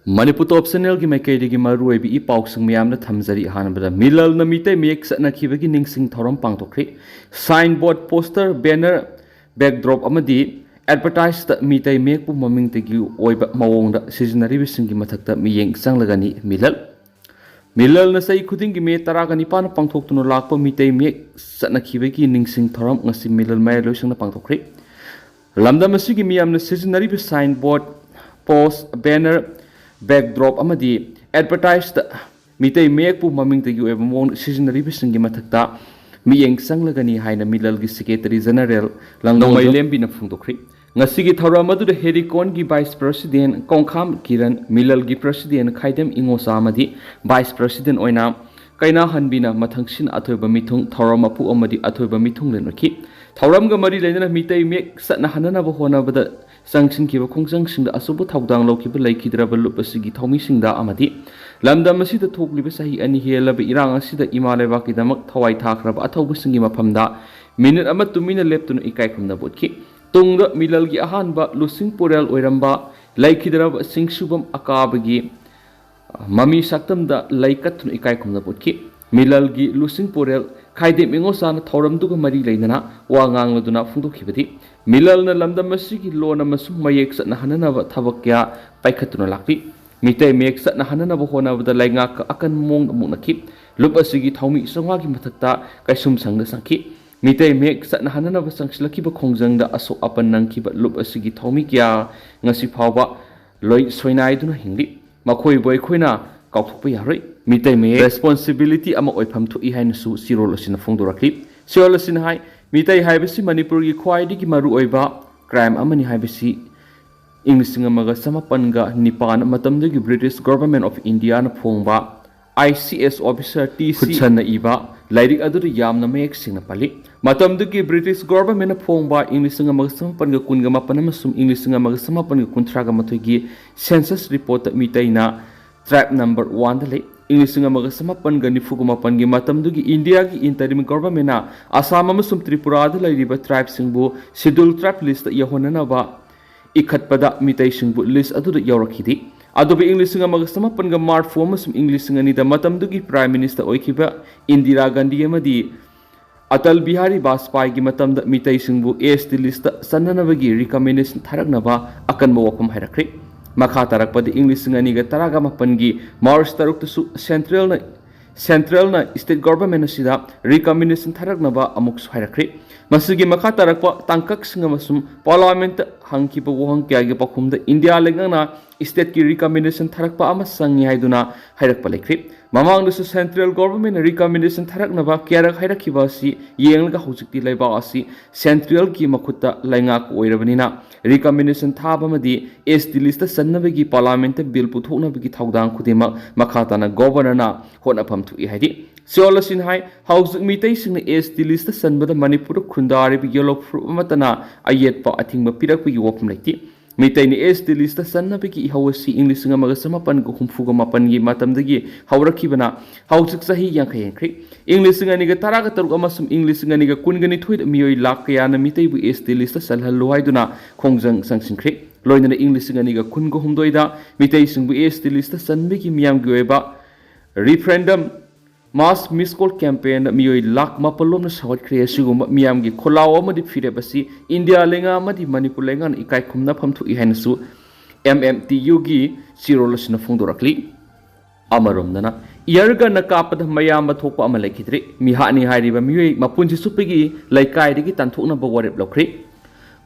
Manipur Top Channel की Mayek की मरुए भी पाउसंग मियाम थमजरी हानबदा मिलल न मीते मेक सनखिबगी निंगसिंग थौरम पांगथोखरि sign board poster banner backdrop अमदी एडवर्टाइज द मीते मेक पु ममिंग तगी ओइबा मवोंग सिजनरीबिसिंग की मथकता मियेंग संगलगनी मिलल न सही खुदिंग की मे तरागा निपान पांगथोक्तुनो लाकपा मीते मेक सनखिबगी निंगसिंग थौरम ngasi मिलल माय लोइसंग पांगथोखरि लमदम की मियाम सिजनरीबि sign board post banner backdrop amadi advertised Meitei Mayek pu maming tagi oiba mong seasonary bisingi mathakta miyeng sanglagani haina milal gi secretary general langdong mailem bina phungdokri ngasi gi thawra madu de herikon gi vice president kongkham kiran milal gi president khaidem ingosa amadi vice president oina kaina hanbina mathangsin athoiba mithung thawra mapu amadi athoiba mithung lenaki thawram ga mari leina Meitei Mayek satna hanana ba hona bada Sanction kiba khongchang singda asubu thawdang lokiba laikhidraba lup asigi thawmi singda amadi lamdam asida thokliba sahi ani helaba irang asida imaleba kidamak thawai thakraba athawbu singi maphamda minute ama tumina leptuna ikai khumna botki tungda milalgi ahanba lusing porel oiramba laikhidraba singsubam akabagi mami saktamda laikatuna ikai khumna botki milalgi lusing porel khaide mingosana thawramduga mari leinana wangangaduna phungdokhibadi Milal na lamdam masigi lona masum Mayek satna hananaba thabakya paikhatuna lakpi Meitei Mayek satna hananaba honabada lainga ka akan mong munaki lup asigi thawmi sangwagi mathakta kaisum sangda sangki Meitei Mayek satna hananaba sangsilaki ba khongjangda aso apan nangki ba lup asigi thawmi kya ngasi phawba loi soinaiduna hingli makhoi boi khoina kaukthokpa yaroi Meitei Mayek responsibility ama oipham thu haina su sirol asina phongdorakli sirol asina hai Meitei haibasi Manipur ki khwaidi ki maru oiba crime amani haibasi English ngamaga samapanga nipan matamdagi British Government of India na phongba ICS officer TC khutchana iba lairik adu yamna mayek singna pali matamdagi British Government na phongba English ngamaga samapanga kunga mapana masum English ngamaga samapanga kunthraga mathogi census report Meitei na tribe number 1 dale English ngamaga samapan gani fugumapan gi matamdugi India gi interim government na Assam amasum Tripura da lairiba tribe singbu schedule tribe list yahonana ba ikhatpada Meitei singbu list adu da yawrakhidi adobe English ngamaga samapan ga March 4 amasum English ngani da matamdugi prime minister oikiba Indira Gandhi amadi Atal Bihari Vajpayee gi matamda Meitei singbu AST list sananaba gi recommendation tharaknaba akan mawakam hairakri Makha tarakpadi English nganiga taraga mapangi March taruktasu central na state government asida recommendation tharaknaba amuk hairakri masigi makha tarakpa tangkak singamasum parliament hangkipa wohang kyagi pakhumda India lengana state ki recommendation tharakpa ama sangi haiduna hairakpa lekri mamangdusu central government recommendation tharaknaba kyarak hairakhiba si yenglga hojikti laiba asi central ki makhutta lainga ko oirabanina recommendation thabamadi ST list sannabagi parliament bill puthoknabagi thawdang khudima makhatana governor na honapam thu haidi Siolasin hai hausuk Meitei singna ST list sanbada Manipur khundari bi yellow fruit matana ayetpa athingba pirakpi wopum laiti Meitei ni ST list sannabagi hawasi English ngamaga samapan go humfuga mapan gi matamdagi hawrakhibana hausuk sahi yankhayenkri English ngani ga taraga taruk amasum English ngani ga kungani thuid miyoi lak kayana Meitei bu ST list salhallo haiduna khongjang sangsinkri loinana English ngani ga kun go humdoida Meitei singbu ST list sanbigi miyam gi oiba referendum Mass miscall campaign miyoi lak mapalom na sawat kriya sigum miyam gi kholaw amadi firebasi India lenga amadi Manipur lenga ikai khumna phamthu ihainasu MMTU gi sirolasna phungdorakli amaromdana airgun na kapada mayam thokpa ama lekidri mihani hairiba miyoi mapunji supigi laikai digi tanthokna ba warep lokri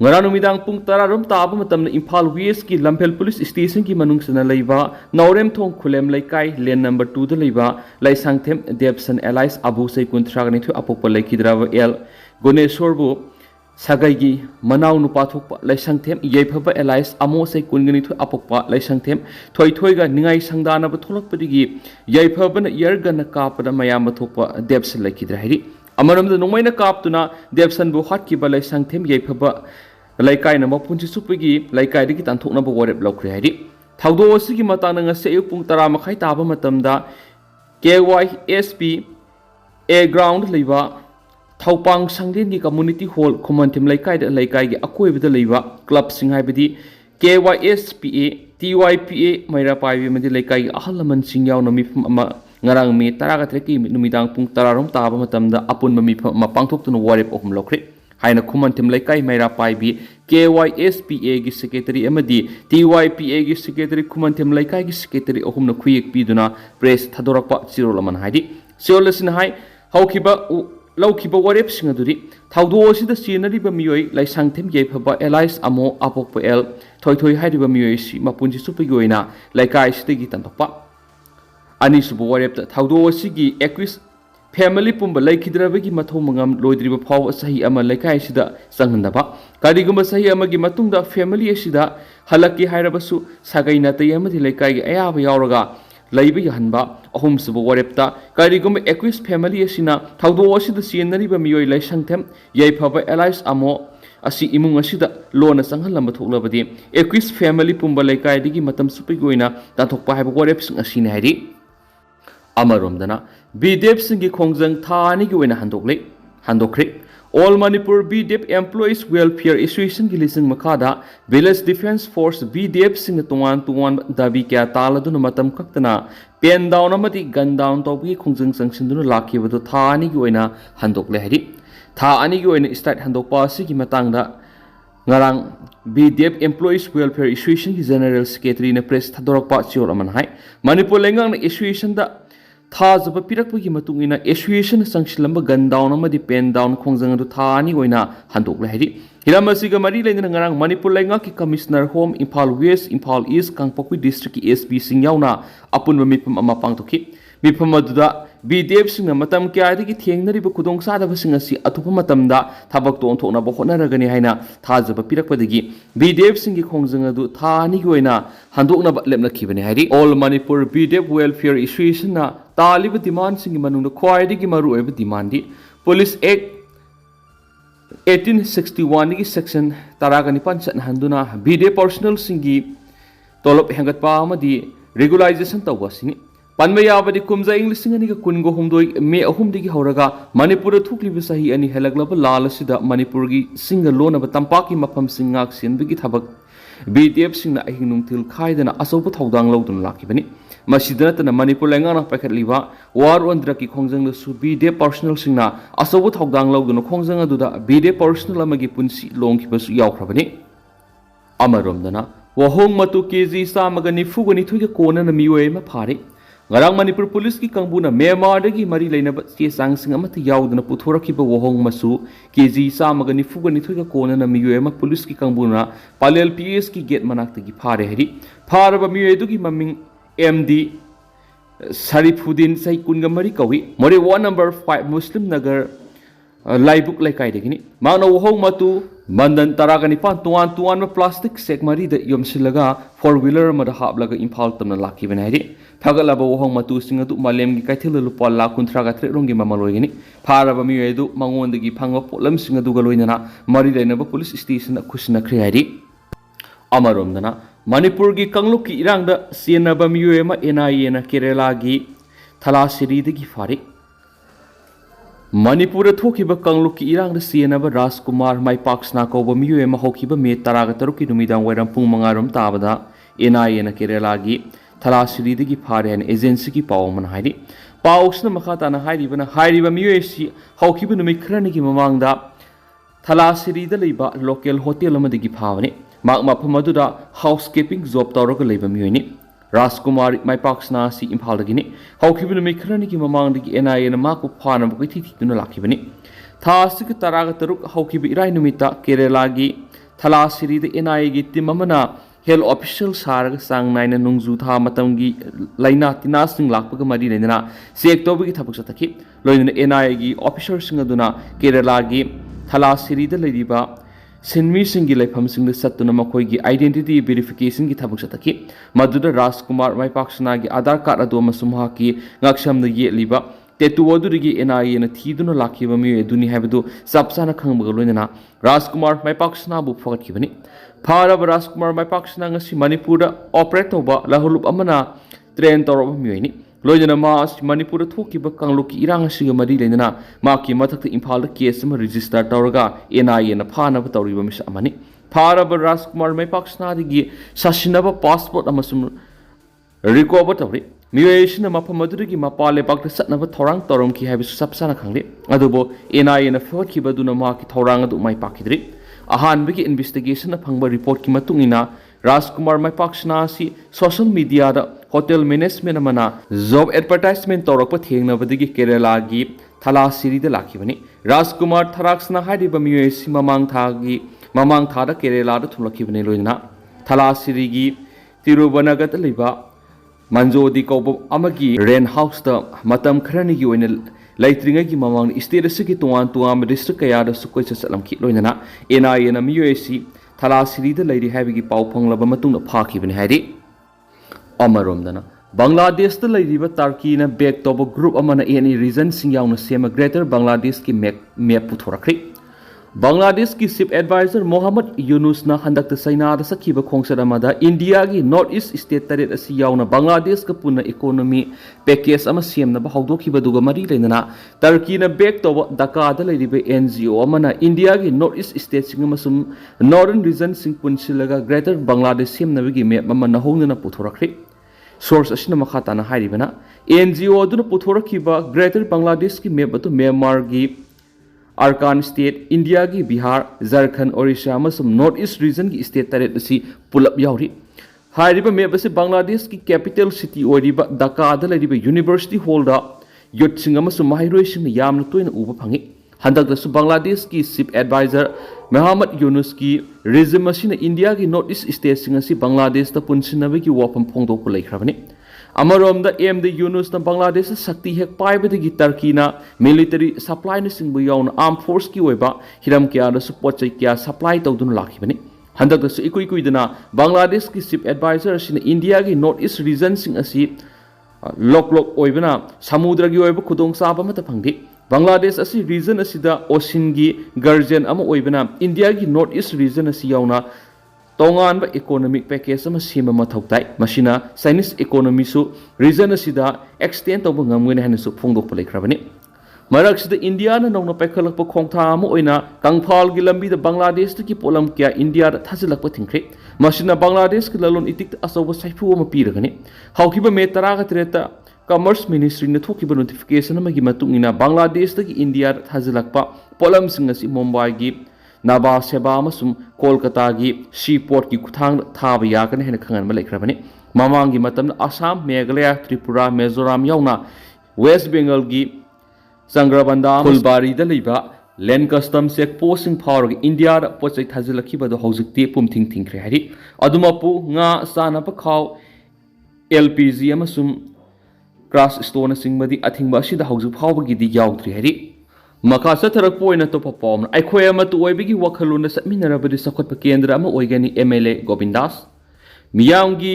Ngaranu midang pung tararom taba matamna Imphal West ki Lamphel Police Station ki manungsana leiba Naurem thong khulem laikai lane number 2 da leiba Laisangthem Debson Allies Abu Sai Kuntragani thu apokpa laikhidrawa L Goneshorbu Sagai gi Manau nu pathokpa Laisangthem Yephaba Allies Amo Sai Kungani thu apokpa Laisangthem thoi thoi ga ningai sangdana ba tholakpadigi Yephaba na airgun na kapada mayam thokpa Debson laikhidra hairi Amaramda nongmaina kaptuna Debson bu hatkiba Laisangthem Yephaba laikai na mapunchi supigi laikai digi tanthokna ba warep lokri hairi thawdo asigi matana ngase ayuk pung 10 makhai taba matamda KYSP A ground leiba thawpang sangden gi community hall khomanthim laikai da laikai gi akoi bida leiba club sing haibidi KYSPA TYPA Maira Paibi Madi Lekai Ahalaman Singyao no Mifam Ngarang Me Taragataki Numidang Pung Tararum Taba Matamda Apun Mapangtok to no Warip of Mlokri Haina Kumantim Lekai Maira Paibi KYSPA gi Secretary Amadi TYPA gi Secretary Kumantim Lekai gi Secretary Ohum no Kuyik Piduna Press Tadorakpa Sirolaman Haidi Siolasin Hai Haukiba Laukiba Warip Singaduri Taudo the scenery Bamioi like Sanctum Yapaba Elias Amo Apok El Toy Hadiba Mioisi Mapunji Supergoina like I stigi Tantopa Anisubu Warip Taudo Sigi Equis Family Pumba like Hidraviki Matomangam Lodriba Power Sahi Ama like I Sida Sangandaba Kadiguma Sahi Amagi Matunda Family Shida Halaki Hirabasu Sagainata Yamati like I Ayaba Yauraga Leiriba Hanba Ahum Subu Warepta Karigum Equis Family Asina Taudo the scenery Bamioi like Sanctum Yapaba Elias Amo Asi Imung Asida Lona Sangalambatulabadi Equis Family Pumba like I digi Matam Supergoina Tatopa have Wareps Asinari Amarumdana Bidep Singi Kongzang Tani Guina Handokri All Manipur BDF Employees Welfare Association Gilising Makada Village Defense Force BDF Sing Tuan Dabi Kya Taladun Matam Kaktana Pen down Amati Gun down Topi Kongzang Sanction Laki with the Tani Guina Handokle Hedi Ta Ani Guina Start Handopa Siki Matanga Ngarang BDF Employees Welfare Association General Secretary in a press Tadorapa Chioramanhai Manipur Lengang Association da Thas of a Pirakwi Matungina Association Sanctionamba Gun down Amadi Pen down Kongzang to Tani Goina Handok Lahedi Hiramasiga Mari Langarang Manipur Langaki Commissioner Home Impal West Impal East Kangpokwi District SB Singyauna Apun Mipam Amapang to keep Mipamaduda BDF Sing Matam Kiadi Tianari Kudong Sada Singasi Atupumatamda Tabak to Tona Bohona Ragani Haina Thas of a Pirakwadigi BDF Singi Kongzanga do Tani Goina Handokna Lemna Kibani Hadi All Manipur BDF Welfare Association Taliba demand Singi Manung the Quadi Maru ever demanded Police Act 1861 section Taraganipan Sat Handuna BDF personal Singi Tolop Hangat Pamadi regularization Tawasini Panmayabadi Kumza English Singaniga Kungo Humdoi Me Ahumdigi Horaga Manipura Tukli Visahi and Helaglaba Lalasida Manipurgi Singa Lona Batampaki Mapam Singak Sin Bigit Habak BDF Singna Ahinum Til Kaidana Asopa Taudang Loudun Lakibani Masidana Manipur Langana Packet Liva War on Draki Kongzang Su BDF personal Singna Asopa Taudang Loudun Kongzanga Duda BDF personal Amagi Punsi Long Kibas Yakrabani Amarumdana Wahong Matu Kezi Samagani Fugani Tuya Kona Miwe Mapari Ngarang Manipur Police ki Kangbuna Myanmar Mari Lainaba Sang Sing Amati Yaudana Puthoraki Wahong Masu Kezi Samagani Fugani Tuga Kona Miuema Police ki Kangbuna Palel PS ki Get Manaktagi Pare Heri Paraba Muedugi Maming MD Sarifudin Saikunga Mari Kawi Moreh 1 number 5 Muslim Nagar Laibuk Laikai Degini Mana Wahong Matu Mandan Taraganipan Tuan plastic sek mari the Yomsilaga 4-wheeler Madahab Impal Tamna Laki Venadi Tagalaba Wahong Matu Singatu Malem Katil Lupala Kuntraga Trongi Mamaloini Paraba Muedu Mangon the Gipanga Polam Singadugalina Mari Naba Police Station Kusina Creadi Amarumdana Manipurgi Kangluki Iranga Sienaba Muema Enayena Kerelagi Talasiri the Gifari Manipura Tokiba Kangluki Irang the Sienaba Raskumar my Paksna Koba Muema Hokiba Me Taragataruki Numidang Weram Pumangarum Tabada Enayena Kerelagi Talasiri the Gipari and Agency Powman Heidi Pausna Makatana Heidi when a Heidi Muesi Hokiba Mikraniki Mamanga Talasiri the Liba local hotel Amadigi Pavani Magma Pamaduda housekeeping job Toroga Labor Muni Raskumar my Paksna si Impalagini Hokiba Mikraniki Mamanga NI and a Marco Pana Bukiti to Nalakibani Tasik Taragataruk Hokibi Rainumita Kerelagi Talasiri the NI Timamana Hell official Sarag Sang Nine and Nungzuta Matangi Laina Tinasing Lakpaga Madina Sektobi Tapusataki Loin NI official Singaduna Kerelagi Talasiri the Leiriba Senmi Singi Lapam Sing the Satuna Makoigi identity verification ki Tabusataki Maduda Raskumar my Paksanagi Adar Karadoma Sumhaki Naksham the Ye Liba Tetu Odurigi NI and a Tiduna Lakiva Mu Duni Habidu Sapsana Kangbaluna Raskumar my Paksanabu Fakibani Para Raskumar my Paksanangasi Manipura Operatoba Lahulup Amana Train Torob Muini Lojana Mas Manipura Tokiba Kangluki Iranga Sigamari Lena Maki Matak Impala case register Toroga NI and a Pana Toriba Miss Amani फारब Rajkumar मैपाक्सनादगी सासिनब passport अमसुम recover तौरी मियोयसिन मफम अदुदगी Mopa लेपाक सत्नब थौरांग तौरमखि हाइबसु सपसाना खांगले अदुबो NIN फोटखिबदुना माकी थौरांग अदु माइ पाखिद्रि अहानबगी investigation फंगबा report की मतुंगिना राजकुमार मैपाक्सना asi social media दा hotel management मना job advertisement तौरप थेंगनबदगी Kerala की थलासिरी दा लाखिबनी राजकुमार थराक्सना हाइदिबा मियोयसि ममांग थादा केरला दा थुमलखिबने लोइना थलासिरी की तिरुवनगत लेबा मंजोदी कौब अमगी rain house दा मतम खरनी की ओइना लैत्रिंगै की ममांग स्टेट असगी तोआन तोआम डिस्ट्रिक्ट कयादा सुकोइ चलमखि लोइना एनआईएन मियोयसि थलासिरी दा लैरि हाइबगी पाउ फंगलब मतुंग फाखिबने हाइदि अमरोमदना बांग्लादेश दा लैरिबा टर्की ना बैक तोब ग्रुप अमना एनी रीजन सिंग यावना सेम ग्रेटर बांग्लादेश की मैप पुथोरखरि बांग्लादेश की चीफ एडवाइजर मोहम्मद यूनुस ना हंदक सैना दा सखिबा खोंगसद अमदा इंडिया की नॉर्थ ईस्ट स्टेट तरेट असि यावना बांग्लादेश का पुना इकोनॉमी पैकेज अमा सेमनबा हौदोखिबदुगा मरी लेना टर्की ना बैक तोब ढाका दा लैरिबा एनजीओ अमना इंडिया की नॉर्थ ईस्ट स्टेट सिंग अमसुम नॉर्दर्न रीजन सिंग पुनसिलगा ग्रेटर बांग्लादेश सेमनबगी मैप अमा नहोंगना पुथोरखरि सोर्स असिना मखाताना हाइरिबना एनजीओ अदुना पुथोरखिबा ग्रेटर बांग्लादेश की मैप अदु म्यांमार की अरकान स्टेट इंडिया की Bihar Jharkhand Odisha north east region की स्टेट तरेट असी पुलप यावरी हाइरिबा मैप असी बांग्लादेश की कैपिटल सिटी ओरिबा ढाका लैरिबा यूनिवर्सिटी हॉल दा युथसिंग अमसुम महाइरोइसिंग यामना तोइना उबा फंगी हंदकदसु बांग्लादेश की चीफ एडवाइजर मोहम्मद यूनुस की रिजिम असिना इंडिया की नॉर्थ ईस्ट स्टेट सिंग असी बांग्लादेश दा पुनसिनबगी वाफम फोंदोक लैख्रबनी अमरोम द एम द यूनुस न बांग्लादेश शक्ति हेक पाइबदगी टर्की ना मिलिटरी सप्लाई न सिंगबु याउन आर्म फोर्स की ओइबा हिरम क्या दसु पोचै क्या सप्लाई तौदुन लाखिबनी हंदक दसु इकुइ कुइदना बांग्लादेश की चीफ एडवाइजर सिन इंडिया की नॉर्थ ईस्ट रीजन सिंग असी लोक ओइबना समुद्र की ओइबा खुदोंग साबा मत फंगदि बांग्लादेश असी रीजन असिदा ओशिन की गर्जन अमा ओइबना इंडिया की नॉर्थ ईस्ट रीजन असी याउना तोंगानबा इकोनॉमिक पैकेज अमा सेम मथौ ताइ मसिना चाइनीज इकोनॉमी सु रीजन असिदा एक्सटेंड तौब ngamgene हानसु फोंदोक लैख्रबनी मरक्सिदा इंडिया ना नौना पैखलक खोंगथा अमा ओइना कंगफाल की लंबी द बांग्लादेश की पोलम क्या इंडिया दा थाजिलक थिंख्रे मसिना बांग्लादेश की ललोन इतिक असौब साइफु अमा पीरगनी हौखिबा मे 13 कॉमर्स मिनिस्ट्री ने थोकिबा नोटिफिकेशन अमगी मतुंगिना बांग्लादेश की इंडिया दा थाजिलक पोलम सिंग असि मुंबई की नाबा सेबा कोलकाता की सी पोर्ट की खुथांग थाब यागने हेन खंगन लेख्रबनी ममांगी मतम असम मेघालय त्रिपुरा मिजोराम याउना वेस्ट बंगाल की संग्रबंदा फुलबारी दा land custom check posting फावर India पोचै थाजिलखिबदो हौजिकति पुमथिंग थिंख्रे हारि अदुमपु nga चानब खाव एलपीजी अमसुम क्रास स्टोन सिंगमदी अथिंगबा असिदा हौजिक फावबगिदि याउद्रि हारि मखा चथरकपोइना तो पपौम अखोय अमतु ओइबिगी वखलुन सत्मिनरबदि सखोत्प केंद्र अमा ओइगनी एमएलए गोविंदास मियांगी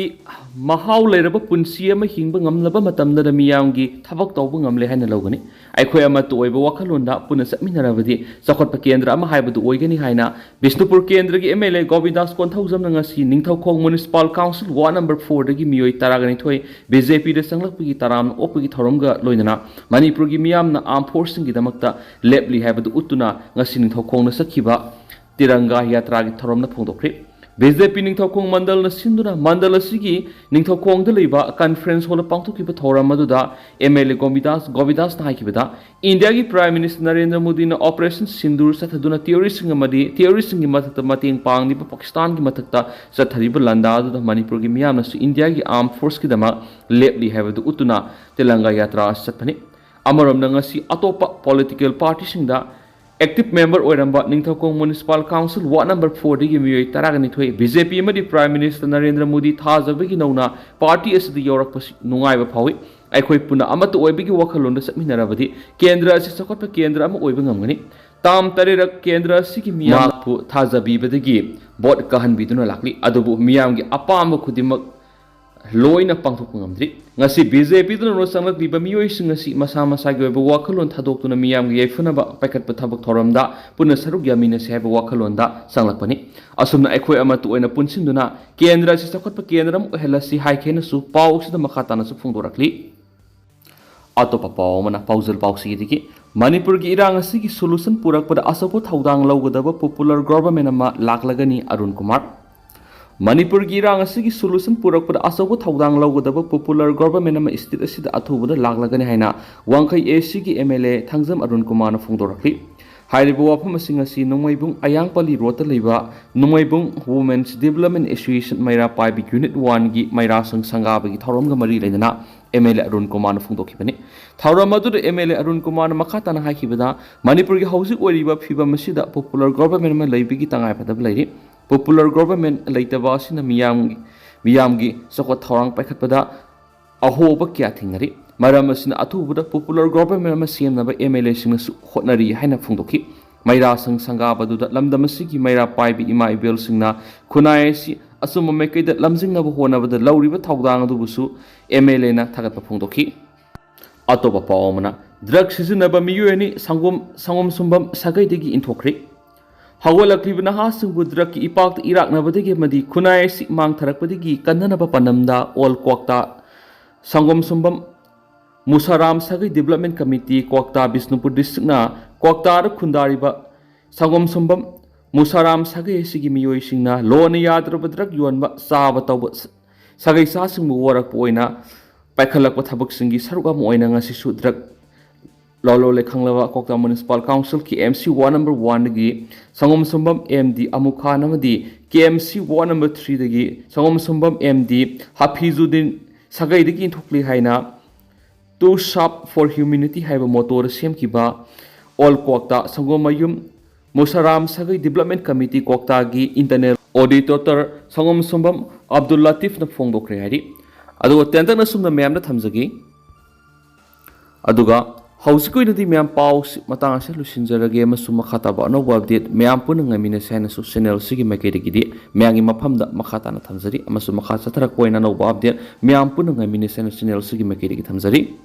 महाव लेरब पुंसी अमा हिंब ngamlaba matamda मियांगी थबक तौब ngamle हाइना लौगनी अखोय अमतु ओइब वखलुन पुन सत्मिनरबदि सखोत्प केंद्र अमा हाइबदु ओइगनी हाइना विष्णुपुर केंद्र की MLA Govindas Konthoujam ngasi Ningthoukhong municipal council ward number 4 दगी मियोय तरागनी थोय बीजेपी दे संगलपगी तराम ओपगी थौरमगा लोइना मणिपुर की मियामना आर्म फोर्सिंग की दमकता लेपली हाइबदु उतुना ngasi निंगथौखोंग सखिबा तिरंगा यात्रा की थौरमना फोंदोख्रे बीजेपी निंगथौखोंग मंडल न सिंदुना मंडल असिगी निंगथौखोंग द लेबा कॉन्फ्रेंस हॉल पांगथोकिबा थौरम मदुदा एमएलए गोविंदास नाइकिबदा इंडिया की प्राइम मिनिस्टर नरेंद्र मोदी ने ऑपरेशन सिंदूर सथदुना थियोरिस्टिंग की मथकता मतेंग पांगनिबा पाकिस्तान की मथकता सथरिबा लंदादुदा मणिपुर की मियामनसु इंडिया की आर्म फोर्स की दमा लेपली हाइबदु उतुना तेलंगा यात्रा सत्पनि अमरम ngasi अतोपा पॉलिटिकल पार्टी सिंगदा एक्टिव मेंबर ओरंबा Ningthoukhong municipal council ward number 4 दगी मियोय तरागनिथोय बीजेपी मदी प्राइम मिनिस्टर नरेंद्र मोदी थाजबगी नौना पार्टी असदी यौरकपसि नुंगाइबा फावी अखोय पुना अमत ओइबगी वखलोंद सत्मिनरबदी केंद्र असि सखोत्प केंद्र अम ओइबा ngamgani ताम तरेरक केंद्र असि मियामपु थाजबीबदगी बोट कहनबिदुना लाकली अदुबु मियामगी अपाम खुदिमक लोइना पांथोक ngamdri ngasi बीजेपी दुनो संगलक्लिबा मियोयसिंग असि मसा मसागी ओइबा वखलोन थादोक्तुना मियामगी यैफुनबा पैकटप थबक थोरमदा पुना सरुक यामिनसे हाइबा वखलोनदा संगलकपनि असुमना अखोय अमतु ओइना पुनसिंदुना केंद्र असि सखोत्प केंद्रम ओहेलसि हाइखेनसु पाउसिदा मखातानसु फुंदोरक्ली अतोपा पाउमना पाउजल पाउसिगिदिगी Manipur ki irang asigi solution purakpada asopo thaudang lawgadaba popular government ama laklagani Arun Kumar. Manipur ki irang asigi solution purakpada asopo thaudang lawgadaba popular government ama state asida athubada laklagani haina Wangkai AC ki MLA Thangjam Arun Kumar na phongdorakli. Hairiba wafam asing asi Nungmaibung Ayangpali Rota leiba Nungmaibung Women's Development Association Maira Paibi Unit 1 gi Maira Sang Sangaba gi thorom ga mari leina MLA Arun Kumar na phongdokhibani. Thorom adu MLA Arun Kumar na makata na haikibada Manipur gi hauzik oriba phibam asida popular government ma leibi gi tangai phadab leiri. Popular government leitaba asina miyam gi sakwa thorang paikhatpada ahoba kya thingari. Maram asina athubuda popular government ama semnaba MLA singna hotnari haina phungdokhi Maira sang sangaba duda lamdam asigi Maira paibi ima ibel singna khunai si asuma mekaida lamjingnaba honabada lauriba thaudang adubusu MLA na thagatpa phungdokhi atoba pawmana drug sizinaba miyueni sangom sumbam sagaidegi inthokri hawalakibna ha singbu drug ki ipak iraknabadegi madi khunai si mang tharakpadegi kannanaba panamda all kwakta sangom sumbam Musaram Sagai Development Committee Kwakta Bisnupur District na Kwakta Khundariba Sangom Sumbam Musaram Sagai Sigi Miyoi Singna Lona Yadraba Drug Yuanba Saba Tauba Sagai Sasing Warak Poina Paikalak Tabak Singi Saruga Moina Sisu Drug Lolo Lekanglava Kwakta Municipal Council KMC 1 number 1 gi Sangom Sumbam MD Amukha Namadi KMC 1 number 3 dagi Sangom Sumbam MD Hafizuddin Sagai dagi Thukli Haina To Shop for Humanity have a motor same kiba all Kwakta Sangomayum Musaram Sagai Development Committee Kwakta gi Internal Auditor Sangom Sumbam Abdul Latif na Fongdo Krehari Aduga Tenta na Sumna Mayam na Thamzagi Aduga Hausikoi na di Mayam Pau Matang Asya Lusinjarage Masuma Khataba no update Mayam Punang Amina Sana su Channel Sigi Makedi Mayangi Mapamda Makata na Thamzari Masuma Khatsa Tarak Poina no update Mayam Punang Amina Sana Channel Sigi Makedi Thamzari